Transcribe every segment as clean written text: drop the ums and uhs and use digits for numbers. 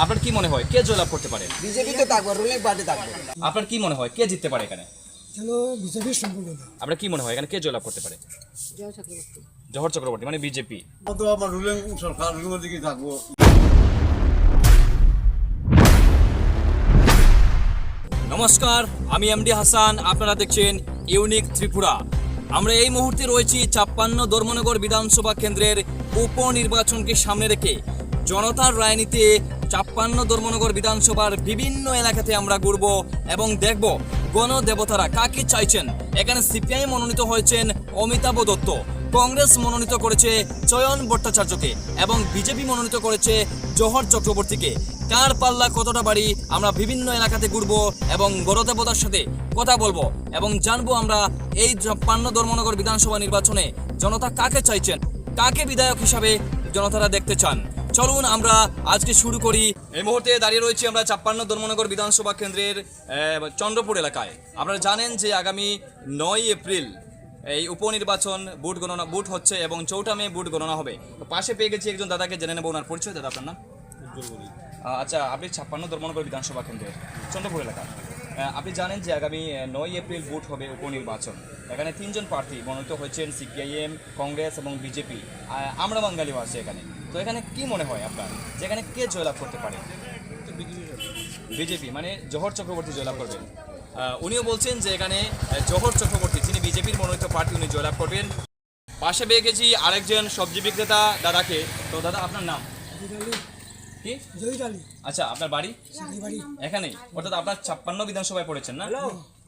আপনার কি মনে হয় কে জয়লাভ করতে পারে? বিজেপি তো থাকবো, রুলিং পার্টি থাকবো। আপনার কি মনে হয় কে জিততে পারে এখানে? চলো বিজেপির সম্পূর্ণ আপনার কি মনে হয় এখানে কে জয়লাভ করতে পারে? জহর চক্রবর্তী মানে বিজেপি। তো আমার রুলিং সরকার রুলিংয়ের দিকে থাকবো। নমস্কার, আমি এমডি হাসান, আপনারা দেখছেন ইউনিক ত্রিপুরা। আমরা এই মুহূর্তে রয়েছি ৫৬ ধর্মনগর বিধানসভা কেন্দ্রের উপনির্বাচনকে সামনে রেখে জনতার রায় নিতে ৫৬ ধর্মনগর বিধানসভার বিভিন্ন এলাকাতে আমরা ঘুরব এবং দেখব গণদেবতারা কাকে চাইছেন। এখানে সিপিআই মনোনীত হয়েছেন অমিতাভ দত্ত, কংগ্রেস মনোনীত করেছে চয়ন ভট্টাচার্যকে এবং বিজেপি মনোনীত করেছে জহর চক্রবর্তীকে। কার পাল্লা কতটা বাড়ি আমরা বিভিন্ন এলাকাতে ঘুরবো এবং গণদেবতার সাথে কথা বলবো এবং জানবো আমরা এই ৫৬ ধর্মনগর বিধানসভা নির্বাচনে জনতা কাকে চাইছেন, কাকে বিধায়ক হিসাবে জনতারা দেখতে চান। চলুন আমরা আজকে শুরু করি। এই মুহূর্তে দাঁড়িয়ে রয়েছি আমরা ৫৬ ধর্মনগর বিধানসভা কেন্দ্রের চন্দ্রপুর এলাকায়। আপনারা জানেন যে আগামী ৯ এপ্রিল এই উপনির্বাচন বুট হচ্ছে এবং ৪ মে বুট গণনা হবে। পাশে পেয়ে গেছি একজন দাদাকে, জেনে নেব ওনার পরিচয়। দাদা আপনার নাম? আচ্ছা, আপনি ৫৬ ধর্মনগর বিধানসভা কেন্দ্রের চন্দ্রপুর এলাকা। আপনি জানেন যে আগামী ৯ এপ্রিল বুট হবে উপনির্বাচন। এখানে ৩জন প্রার্থী মনোনীত হয়েছেন, সিপিআইএম, কংগ্রেস এবং বিজেপি। আমরা বাঙালিও আছে এখানে। তো এখানে কি মনে হয় আপনার যে এখানে কে জয়লাভ করতে পারে? বিজেপি মানে জহর চক্রবর্তী জয়লাভ করবেন। উনিও বলছেন যে এখানে জহর চক্রবর্তী, যিনি বিজেপির মনোনীত প্রার্থী, উনি জয়লাভ করবেন। পাশে পেয়ে গেছি আরেকজন সবজি বিক্রেতা দাদাকে। তো দাদা আপনার নাম কি? আচ্ছা, আপনার বাড়ি এখানেই, অর্থাৎ আপনার ৫৬ বিধানসভায় পড়েছেন না?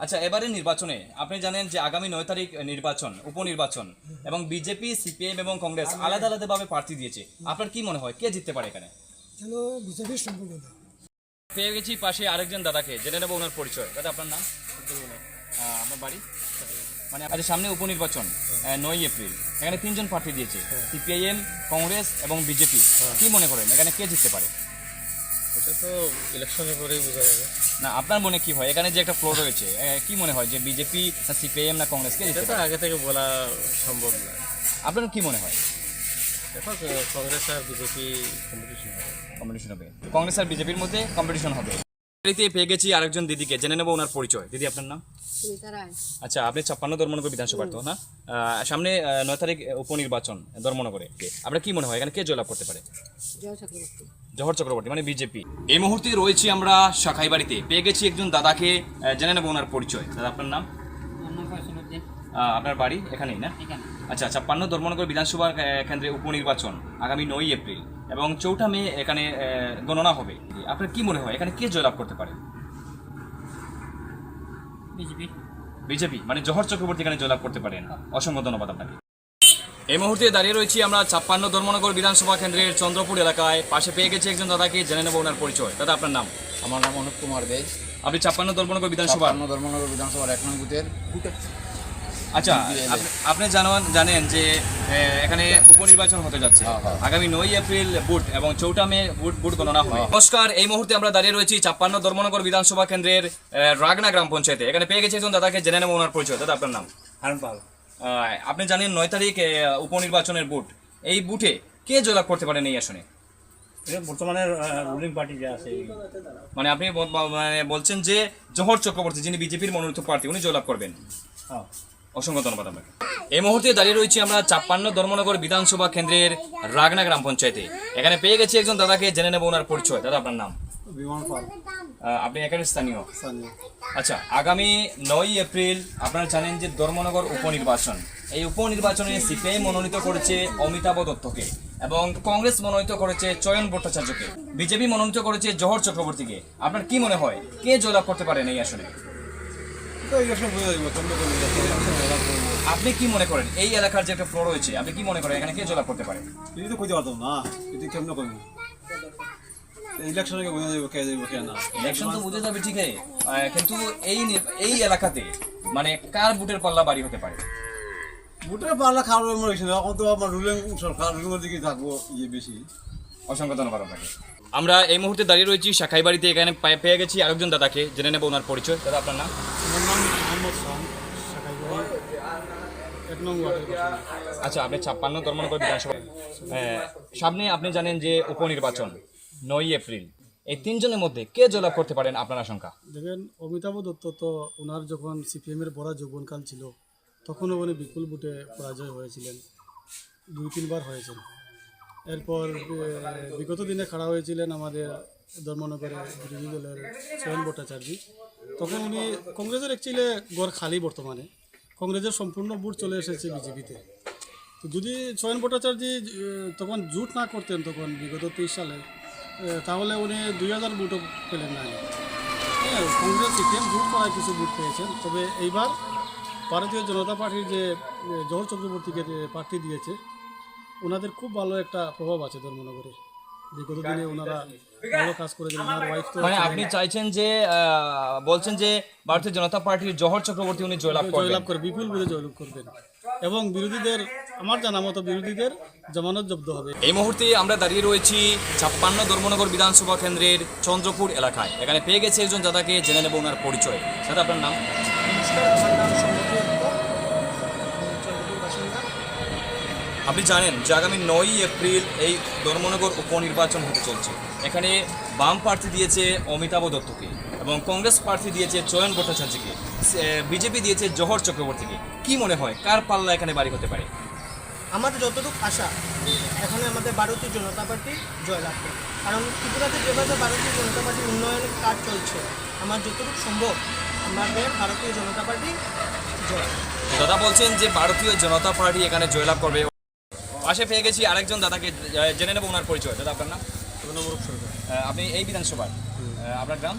আচ্ছা, এবারে নির্বাচনে আপনি জানেন যে আগামী ৯ তারিখ নির্বাচন, উপনির্বাচন, এবং বিজেপি, সিপিএম এবং কংগ্রেস আলাদা আলাদাভাবে প্রার্থী দিয়েছে। আপনার কি মনে হয় কে জিততে পারে এখানে? চলো বিজেপির সম্পূর্ণ। পেয়ে গেছি পাশে আরেকজন দাদাকে, জেনে নেবো ওনার পরিচয়। দাদা আপনার নাম? আপনার বাড়ি মানে? আচ্ছা, সামনে উপনির্বাচন ৯ এপ্রিল, এখানে ৩জন প্রার্থী দিয়েছে, সিপিআইএম, কংগ্রেস এবং বিজেপি। কি মনে করেন এখানে কে জিততে পারে? এটা তো ইলেকশনের পরেই বোঝা যাবে। না, আপনার মনে কি হয় এখানে যে একটা ফ্লোর রয়েছে, কি মনে হয় যে বিজেপি না সিপিআইএম না কংগ্রেস কে জিততে এটা পারে? আগে থেকে বলা সম্ভব না। আপনার কি মনে হয়? দেখো, কংগ্রেস আর বিজেপি কম্পিটিশন হবে, কংগ্রেস আর বিজেপির মধ্যে কম্পিটিশন হবে। পেয়ে গেছি আরেকজন দিদিকে, জেনে নেবো ওনার পরিচয়। দিদি আপনার নাম? আচ্ছা, আপনি ৫৬ ধর্মনগর বিধানসভা তো না? সামনে ৯ তারিখ উপনির্বাচন ধর্মনগরে। আপনার কি মনে হয় এখানে কে জয়লাভ করতে পারে? জহর চক্রবর্তী মানে বিজেপি। এই মুহূর্তে রয়েছি আমরা শাখাই বাড়িতে, পেয়ে গেছি একজন দাদাকে, জেনে নেবো ওনার পরিচয়। দাদা আপনার নাম? আপনার বাড়ি এখানেই না? আচ্ছা, ৫৬ ধর্মনগর বিধানসভা কেন্দ্রে উপনির্বাচন আগামী ৯ এপ্রিল এবং ৪ মে এখানে গণনা হবে। আপনার কি মনে হয় এখানে কে জয়লাভ করতে পারে? বিজেপি মানে জহর চক্রবর্তী এখানে জয়লাভ করতে পারেন। অসংখ্য ধন্যবাদ আপনাকে। এই মুহূর্তে দাঁড়িয়ে রয়েছি আমরা ৫৬ ধর্মনগর বিধানসভা কেন্দ্রের চন্দ্রপুর এলাকায়। পাশে পেয়ে গেছি একজন দাদাকে, জেনে নেবো ওনার পরিচয়। দাদা আপনার নাম? আমার নাম অনুপ কুমার দে। আপনি ৫৬ ধর্মনগর বিধানসভা ধর্মনগর বিধানসভার ১ নং বুথের। আচ্ছা, আপনি জানেন যে এখানে উপনির্বাচন হতে যাচ্ছে আগামী ৯ এপ্রিল বুট এবং ৪ মে বুট গণনা হবে। নমস্কার, এই মুহূর্তে আমরা দাঁড়িয়ে রয়েছি ৫৬ ধর্মনগর বিধানসভা কেন্দ্রের রাগনা গ্রাম পঞ্চায়েতে। এখানে পেয়ে গেছে একজন দাদাকে, জেনে নেবো ওনার পরিচয়। দাদা আপনার নাম? হারুন পাল। আপনি জানেন ৯ তারিখ উপনির্বাচনের বুট, এই বুটে কে জয়লাভ করতে পারেন এই আসনে? বর্তমানে রুলিং পার্টি যে আছে, মানে আপনি বলছেন যে জহর চক্রবর্তী, যিনি বিজেপির মনোনীত প্রার্থী, উনি জয়লাভ করবেন। অসংখ্য ধন্যবাদ আপনাকে। এই মুহূর্তে দাঁড়িয়ে রয়েছি আমরা ৫৬ ধর্মনগর বিধানসভা কেন্দ্রের রাগনা গ্রাম পঞ্চায়েতে। এখানে পেয়ে গেছি একজন দাদাকে, জেনে নেবো ওনার পরিচয়। দাদা আপনার নাম? বিমান পাল। আপনি এখানে স্থানীয়? আচ্ছা, আগামী ৯ এপ্রিল আপনারা জানেন যে ধর্মনগর উপনির্বাচন। এই উপনির্বাচনে সিপিআই মনোনীত করেছে অমিতাভ দত্তকে এবং কংগ্রেস মনোনীত করেছে চয়ন ভট্টাচার্যকে, বিজেপি মনোনীত করেছে জহর চক্রবর্তীকে। আপনার কি মনে হয় কে জয়লাভ করতে পারেন এই আসনে? আপনি কি মনে করেন এই এলাকার যে একটা ফ্লোর রয়েছে, আপনি কি মনে করেন এখানে কে জয়লাভ করতে পারে? এটা তো কইতে পারতাম না, এটা কেমন করবো? ইলেকশনে বোঝা যাবে কে যাবে কে না। ইলেকশন তো বুঝে যাবে ঠিকই, কিন্তু এই এলাকাতে মানে কার বুটের পাল্লা বাড়ি হতে পারে? বুটের পাল্লা খাওয়ার মনে হচ্ছে না, এখন তো আমার রুলিং সরকার রুলিংয়ের দিকে থাকবো বেশি। অসংখ্য ধন্যবাদ আপনাকে। আমরা এই মুহূর্তে দাঁড়িয়ে রয়েছি শাখাই বাড়িতে। এখানে পেয়ে গেছি আরেকজন দাদাকে, জেনে নেবো ওনার পরিচয়। দাদা আপনার নাম? আমার নাম মোহাম্মদ শাহ, শাখাই বাড়ি ১ নং ওয়ার্ডের। আচ্ছা, আপনি ৫৬ ধর্মনগর বিধানসভা, সামনে আপনি জানেন যে উপনির্বাচন ৯ এপ্রিল এই তিনজনের মধ্যে কে জয়লাভ করতে পারেন আপনার আশঙ্কা? দেখেন অমিতাভ দত্ত তো ওনার যখন সিপিএমের বড় যৌবনকাল ছিল তখনও উনি বিপুল ভোটে পরাজয় হয়েছিলেন, 2-3 বার হয়েছেন। এরপর বিগত দিনে খাড়া হয়েছিলেন আমাদের ধর্মনগরে বিরোধী দলের সোহেল ভট্টাচার্য। তখন উনি কংগ্রেসের অ্যাকচুয়ালি গড় খালি, বর্তমানে কংগ্রেসের সম্পূর্ণ ভোট চলে এসেছে বিজেপিতে। তো যদি সোহেল ভট্টাচার্য তখন জুট না করতেন তখন বিগত 23 সালে, তাহলে উনি 2000 ভোটও পেলেন না। হ্যাঁ, কংগ্রেস সিপিএম জুট করায় কিছু ভোট পেয়েছেন। তবে এইবার ভারতীয় জনতা পার্টির যে জহর চক্রবর্তীকে যে প্রার্থী দিয়েছে, ওনাদের খুব ভালো একটা প্রভাব আছে ধর্মনগরে। বিগত দিনে ওনারা ভালো কাজ করেছেন। ওনার ওয়াইফ তো মানে আপনি চাইছেন যে বলছেন যে ভারতীয় জনতা পার্টির জহর চক্রবর্তী উনি জয়লাভ করবেন? জয়লাভ করে বিপুল ভোটে জয়লাভ করবেন এবং বিরোধীদের, আমার জানা মতো বিরোধীদের জামানত জব্দ হবে। এই মুহূর্তে আমরা দাঁড়িয়ে রয়েছি 56 ধর্মনগর বিধানসভা কেন্দ্রের চন্দ্রপুর এলাকায়। এখানে পেয়ে গেছে একজন দাদাকে, জেনে নেব ওনার পরিচয়। দাদা আপনার নাম? আপনি জানেন যে আগামী 9 এপ্রিল এই ধর্মনগর উপনির্বাচন হতে চলছে। এখানে বাম প্রার্থী দিয়েছে অমিতাভ দত্তকে এবং কংগ্রেস প্রার্থী দিয়েছে চয়ন ভট্টাচার্যকে, বিজেপি দিয়েছে জহর চক্রবর্তীকে। কি মনে হয় কার পাল্লা এখানে বাড়ি হতে পারে? আমাদের যতটুকু আশা, এখানে আমাদের ভারতীয় জনতা পার্টি জয়লাভ করে। কারণ ত্রিপুরাতে যেভাবে ভারতীয় জনতা পার্টির উন্নয়নের কাজ চলছে, আমার যতটুকু সম্ভব আমাদের ভারতীয় জনতা পার্টি জয়। দাদা বলছেন যে ভারতীয় জনতা পার্টি এখানে জয়লাভ করবে। পাশে পেয়ে গেছি আরেকজন দাদাকে, জেনে নেব ওনার পরিচয়। দাদা আপনার নাম? আপনি এই বিধানসভার, আপনার গ্রাম?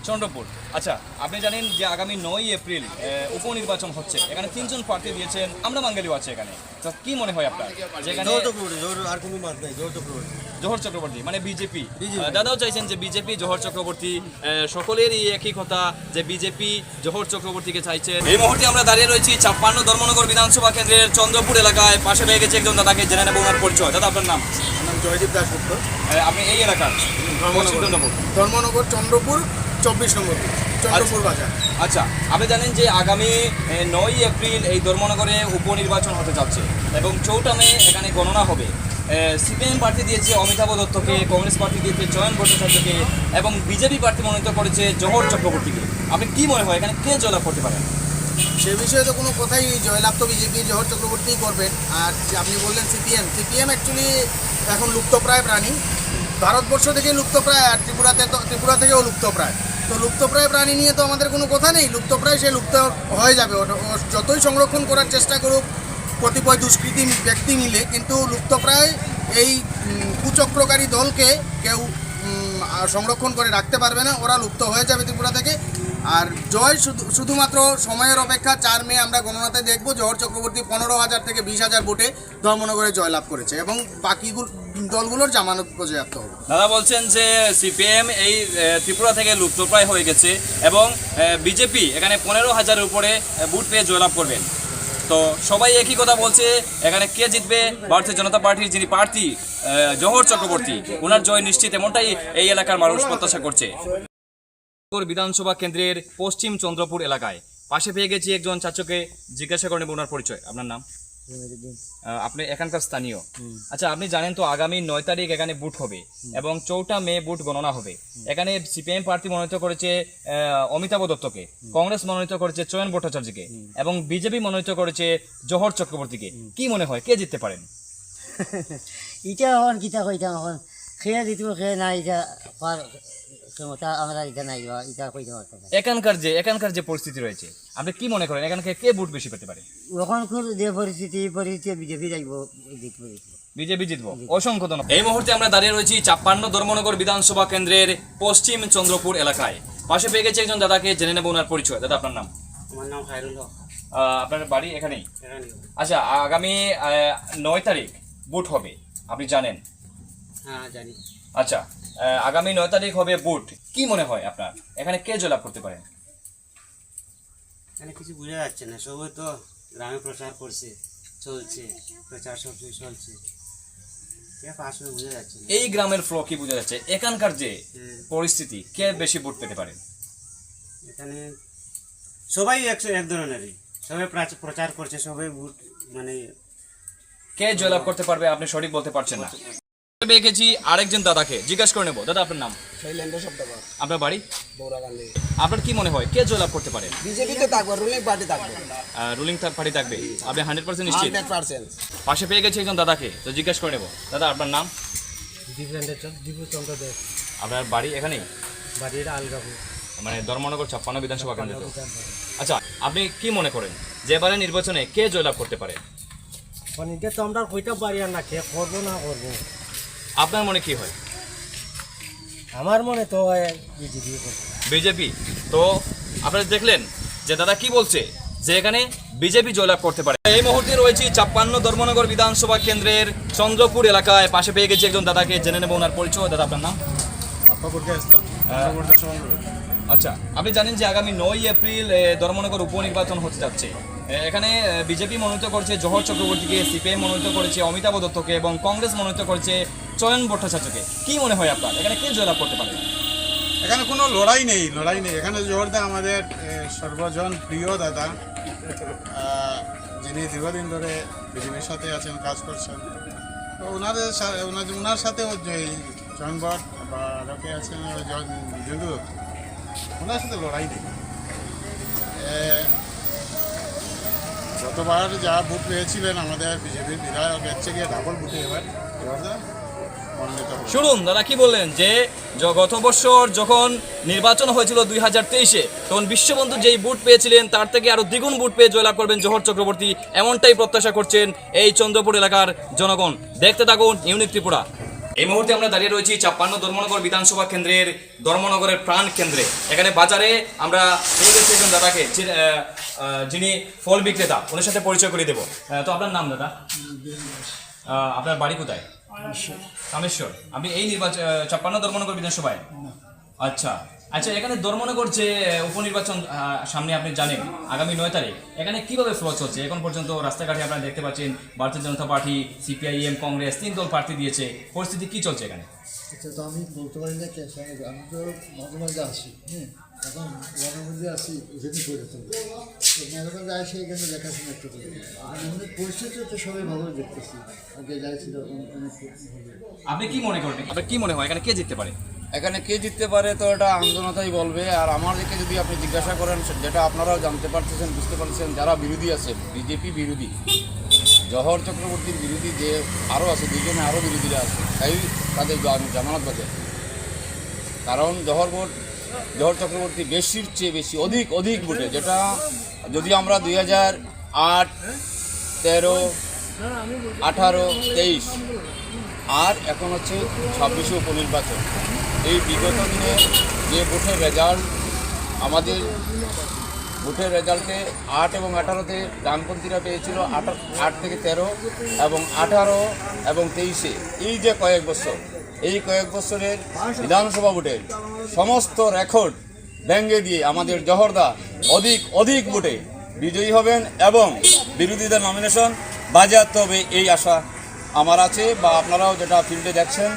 চন্দ্রপুর। আচ্ছা, আপনি জানেন যে আগামী 9 এপ্রিল উপনির্বাচন হচ্ছে। এখানে 3 জন প্রার্থী দিয়েছেন, আমরা বাঙালিও আছে এখানে। তো কি মনে হয় আপনার যে এখানে জহর চক্রবর্তী মানে বিজেপি? দাদাও চাইছেন যে বিজেপি জহর চক্রবর্তী, সকলেরই একই কথা যে বিজেপি জহর চক্রবর্তীকে চাইছে। এই মুহূর্তে আমরা দাঁড়িয়ে রয়েছি 56 ধর্মনগর বিধানসভা কেন্দ্রের চন্দ্রপুর এলাকায়। পাশে পেয়ে গেছে একজন দাদাকে, জেনে নেব ওনার পরিচয়। দাদা আপনার নাম? জয়দীপ দাসগুপ্ত, আপনি এই এলাকার? ধর্মনগর চন্দ্রপুর 24 নম্বর, চন্দ্রপুর বাজার। আচ্ছা, আপনি জানেন যে আগামী 9 এপ্রিল এই ধর্মনগরে উপনির্বাচন হতে যাচ্ছে এবং 4 মে এখানে গণনা হবে। সিপিএম প্রার্থী দিয়েছে অমিতাভ দত্তকে, কংগ্রেস প্রার্থী দিয়েছে চয়ন ভট্টাচার্যকে এবং বিজেপি প্রার্থী মনোনীত করেছে জহর চক্রবর্তীকে। আপনি কি মনে হয় এখানে কে জয়লাভ করতে পারেন? সে বিষয়ে তো কোনো কথাই, জয়লাভ তো বিজেপি জহর চক্রবর্তীই করবেন। আর যে আপনি বললেন সিপিএম অ্যাকচুয়ালি এখন লুপ্তপ্রায় প্রাণী, ভারতবর্ষ থেকে লুপ্তপ্রায়, আর ত্রিপুরা থেকেও লুপ্তপ্রায়। তো লুপ্তপ্রায় প্রাণী নিয়ে তো আমাদের কোনো কথা নেই, লুপ্তপ্রায় সে লুপ্ত হয়ে যাবে। যতই সংরক্ষণ করার চেষ্টা করুক কতিপয় দুষ্কৃতী ব্যক্তি মিলে, কিন্তু লুপ্তপ্রায় এই কুচক্রকারী দলকে কেউ সংরক্ষণ করে রাখতে পারবে না, ওরা লুপ্ত হয়ে যাবে ত্রিপুরা থেকে। আর জয় শুধুমাত্র সময়ের অপেক্ষা। 4 মে আমরা গণনাতে দেখব জহর চক্রবর্তী 15,000 থেকে 20,000 ভোটে ধর্মনগরে জয়লাভ করেছে এবং বাকি দলগুলোর জামানত পর্যাপ্ত হবে। দাদা বলছেন যে সিপিএম এই ত্রিপুরা থেকে লুপ্তপ্রায় হয়ে গেছে এবং বিজেপি এখানে 15,000-এর উপরে ভোট পেয়ে জয়লাভ করবেন। তো সবাই একই কথা বলছে, এখানে কে জিতবে? ভারতীয় জনতা পার্টির যিনি প্রার্থী জহর চক্রবর্তী, ওনার জয় নিশ্চিত, এমনটাই এই এলাকার মানুষ প্রত্যাশা করছে। বিধানসভা কেন্দ্রের পশ্চিম চন্দ্রপুর এলাকায় পাশে পেয়ে গেছি একজন চাচুকে, জিজ্ঞাসা করে নেব ওনার পরিচয়। আপনার নাম? আপনি এখানকার স্থানীয়? আচ্ছা, আপনি জানেন তো আগামী 9 তারিখ এখানে ভোট হবে এবং 4 মে ভোট গণনা হবে। এখানে সিপিএম প্রার্থী মনোনীত করেছে অমিতাভ দত্তকে, কংগ্রেস মনোনীত করেছে চয়ন ভট্টাচার্যকে এবং বিজেপি মনোনীত করেছে জহর চক্রবর্তীকে। কি মনে হয় কে জিততে পারেন? এটা এখন কিতা কইতাম, এখন খেয়ে দিত খেয়ে নাই, এটা ক্ষমতা আমরা এটা নাই, এটা কইতে পারতাম না। এখানকার যে পরিস্থিতি রয়েছে, আপনি কি মনে করেন এখানকে কে ভোট বেশি পেতে পারে? ওখানকার যে পরিস্থিতি বিজেপি যাইব, বিজেপি জিতবো। অসংখ্য ধন্যবাদ। এই মুহূর্তে আমরা দাঁড়িয়ে রয়েছি 56 ধর্মনগর বিধানসভা কেন্দ্রের পশ্চিম চন্দ্রপুর এলাকায়। পাশে পেয়ে গেছে একজন দাদাকে, জেনে নেব ওনার পরিচয়। দাদা আপনার নাম? আমার নাম খায়রুল হক। আপনার বাড়ি এখানেই? আচ্ছা, আগামী 9 তারিখ ভোট হবে, আপনি জানেন? হ্যাঁ জানি। আচ্ছা, আগামী 9 তারিখ হবে ভোট। কি মনে হয় আপনার এখানে কে জয়লাভ করতে পারেন? এখানে কিছু বোঝা যাচ্ছে না, সবাই তো গ্রামে প্রচার করছে, চলছে প্রচার, সব কিছু চলছে, আসলে বোঝা যাচ্ছে না। এই গ্রামের ফ্লো কি বোঝা যাচ্ছে? এখানকার যে পরিস্থিতি, কে বেশি ভোট পেতে পারে? এখানে সবাই এক ধরনেরই, সবাই প্রচার করছে, সবাই ভোট মানে কে জয়লাভ করতে পারবে আপনি সঠিক বলতে পারছেন না। পেয়ে গেছি আরেকজন দাদাকে, জিজ্ঞাসা করে নেবো। দাদা আপনার নাম, আপনার বাড়ি, আপনার কি মনে হয় কে জয়লাভ করতে পারে? বিজেপি তো থাকবে, রুলিং পার্টি থাকবে, রুলিং পার্টি থাকবে, আপনি 100% নিশ্চিত? 100%। পাশে পেয়ে গেছি একজন দাদাকে, তো জিজ্ঞাসা করে নেবো। দাদা আপনার নাম, দীপুচন্দ্র দেব, আপনার বাড়ি এখানেই, বাড়ির আলগাপুর। মানে ধর্মনগর 56 বিধানসভা কেন্দ্র তো? আচ্ছা, আপনি কি মনে করেন যে এবারে নির্বাচনে কে জয়লাভ করতে পারে? এটা তো আমরা কইতে পারি না, কে করবো না করবো। আপনার মনে কি হয়? আমার মনে তো বিজেপি করবো। বিজেপি? তো আপনারা দেখলেন যে দাদা কি বলছে, যে এখানে বিজেপি জয়লাভ করতে পারে। এই মুহূর্তে রয়েছি 56 ধর্মনগর বিধানসভা কেন্দ্রের চন্দ্রপুর এলাকায়। পাশে পেয়ে গেছি একজন দাদাকে, জেনে নেব ওনার পরিচয়। দাদা আপনার নাম? আচ্ছা, আপনি জানেন যে আগামী 9 এপ্রিল ধর্মনগর উপনির্বাচন হতে যাচ্ছে। এখানে বিজেপি মনোনীত করেছে জহর চক্রবর্তীকে, সিপিআই মনোনীত করেছে অমিতাভ দত্তকে এবং কংগ্রেস মনোনীত করেছে চয়ন ভট্টাচার্যকে। কি মনে হয় আপনার, এখানে কে জয়লাভ করতে পারে? এখানে কোনো লড়াই নেই। এখানে জোরদা আমাদের সর্বজন প্রিয় দাদা, যিনি দীর্ঘদিন ধরে বিজেপির সাথে আছেন, কাজ করছেন। তো ওনার সাথে চয়ন ভট্ট বা লোকে আছেন জন্দু দত্ত, ওনার সাথে লড়াই নেই। গতবার যা ভোট পেয়েছিলেন আমাদের বিজেপির বিধায়ক, এর থেকে ডাবল ভোটে এবার জোরদা মনোনীত হলেন। শুনুন দাদা কি বললেন, যে গত বছর যখন নির্বাচন হয়েছিল 2023-এ, তখন বিশ্ববন্ধু যেই ভোট পেয়েছিলেন তার থেকে আরো দ্বিগুণ ভোট পেয়ে জয়লাভ করবেন জহর চক্রবর্তী, এমনটাই প্রত্যাশা করছেন এই চন্দ্রপুর এলাকার জনগণ। দেখতে থাকুন ইউনিক ত্রিপুরা। এই মুহূর্তে আমরা দাঁড়িয়ে রয়েছি 56 ধর্মনগর বিধানসভা কেন্দ্রের ধর্মনগরের প্রাণ কেন্দ্রে। এখানে বাজারে আমরা পেয়ে গেছি একজন দাদাকে, যিনি ফল বিক্রেতা, ওনার সাথে পরিচয় করে দেবো। তো আপনার নাম দাদা? আপনার বাড়ি কোথায়? কামেশ্বর। আপনি এই নির্বাচন 56 ধর্মনগর বিধানসভায়? আচ্ছা আচ্ছা, এখানে ধর্মনগর যে উপনির্বাচন সামনে, আপনি জানেন আগামী 9 তারিখ, এখানে কিভাবে ফ্লো চলছে এখন পর্যন্ত? রাস্তাঘাটে আপনারা দেখতে পাচ্ছেন ভারতীয় জনতা পার্টি, সিপিআইএম, কংগ্রেস 3 দল প্রার্থী দিয়েছে। পরিস্থিতি কি চলছে এখানে? আচ্ছা, তো আমি বলতে পারি না, আমি তো মাঝে মাঝে আসি, এখন গ্রামের মধ্যে আসি, ওখানে করে থাকি। তো মাঝে মাঝে আসি, এখানে দেখাশোনা একটু করি। অনেক পরিস্থিতি তো সবাই ভালো দেখতেছি, আগে যাইছিল অনেক ভালো। আপনি কি মনে করেন, আপনার কি মনে হয় এখানে কে জিততে পারে? এখানে কে জিততে পারে তো এটা আন্দোলনতাই বলবে। আর আমাদেরকে যদি আপনি জিজ্ঞাসা করেন, যেটা আপনারাও জানতে পারতেছেন, বুঝতে পারছেন, যারা বিরোধী আছে, বিজেপি বিরোধী, জহর চক্রবর্তীর বিরোধী যে আরও আছে, দুজনে আরও বিরোধীরা আছে, তাই তাদের জামানত বাজে। কারণ জহর চক্রবর্তী বেশির চেয়ে বেশি অধিক ভোটে, যেটা যদি আমরা 2008, 13, 18, 23 আর এখন হচ্ছে 26 উপনির্বাচন, এই বিগত দিনে যে ভোটের রেজাল্ট, আমাদের ভোটের রেজাল্টে 8 এবং 18-তে ডানপন্থীরা পেয়েছিল 8 থেকে 13 এবং 18 এবং 23-এ। এই যে কয়েক বছরের বিধানসভা ভোটের সমস্ত রেকর্ড ভেঙে দিয়ে আমাদের জহরদা অধিক ভোটে বিজয়ী হবেন এবং বিরোধীদের নমিনেশন বাজেয়াপ্ত হবে, এই আশা আমার আছে। বা আপনারাও যেটা ফিল্ডে দেখছেন,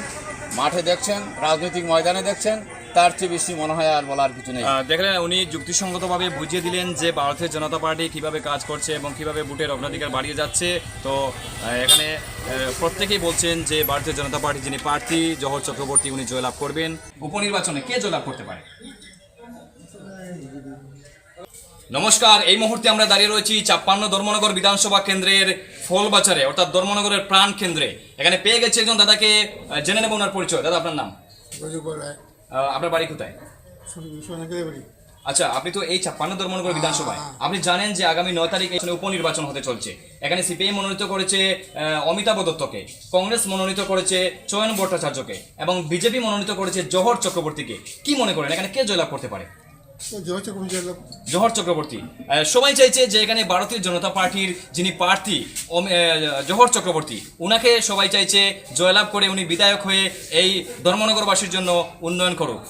মাঠে দেখছেন, রাজনৈতিক ময়দানে দেখছেন, তার চেয়ে বেশি মনে হয় আর বলার কিছু নেই। দেখলেন, উনি যুক্তিসঙ্গতভাবে বুঝিয়ে দিলেন যে ভারতীয় জনতা পার্টি কিভাবে কাজ করছে এবং কিভাবে ভোটের অগ্রাধিকার বাড়িয়ে যাচ্ছে। তো এখানে প্রত্যেকেই বলছেন যে ভারতীয় জনতা পার্টি যিনি প্রার্থী জহর চক্রবর্তী, উনি জয়লাভ করবেন। উপনির্বাচনে কে জয়লাভ করতে পারে? নমস্কার, এই মুহূর্তে আমরা দাঁড়িয়ে রয়েছি 56 ধর্মনগর বিধানসভা কেন্দ্রের ফলবাজারে, অর্থাৎ ধর্মনগরের প্রাণ কেন্দ্রে। এখানে পেয়ে গেছে একজন দাদাকে, জেনে নেব ওনার পরিচয়। দাদা আপনার নাম? আপনার বাড়ি কোথায়? আচ্ছা, আপনি তো এই 56 ধর্মনগর বিধানসভায়, আপনি জানেন যে আগামী 9 তারিখ এখানে উপনির্বাচন হতে চলছে। এখানে সিপিআই মনোনীত করেছে অমিতাভ দত্তকে, কংগ্রেস মনোনীত করেছে চয়ন ভট্টাচার্যকে এবং বিজেপি মনোনীত করেছে জহর চক্রবর্তীকে। কি মনে করেন এখানে কে জয়লাভ করতে পারে? জহর চক্রবর্তী। সবাই চাইছে যে এখানে ভারতীয় জনতা পার্টির যিনি প্রার্থী জহর চক্রবর্তী, উনাকে সবাই চাইছে জয়লাভ করে উনি বিধায়ক হয়ে এই ধর্মনগরবাসীর জন্য উন্নয়ন করুক।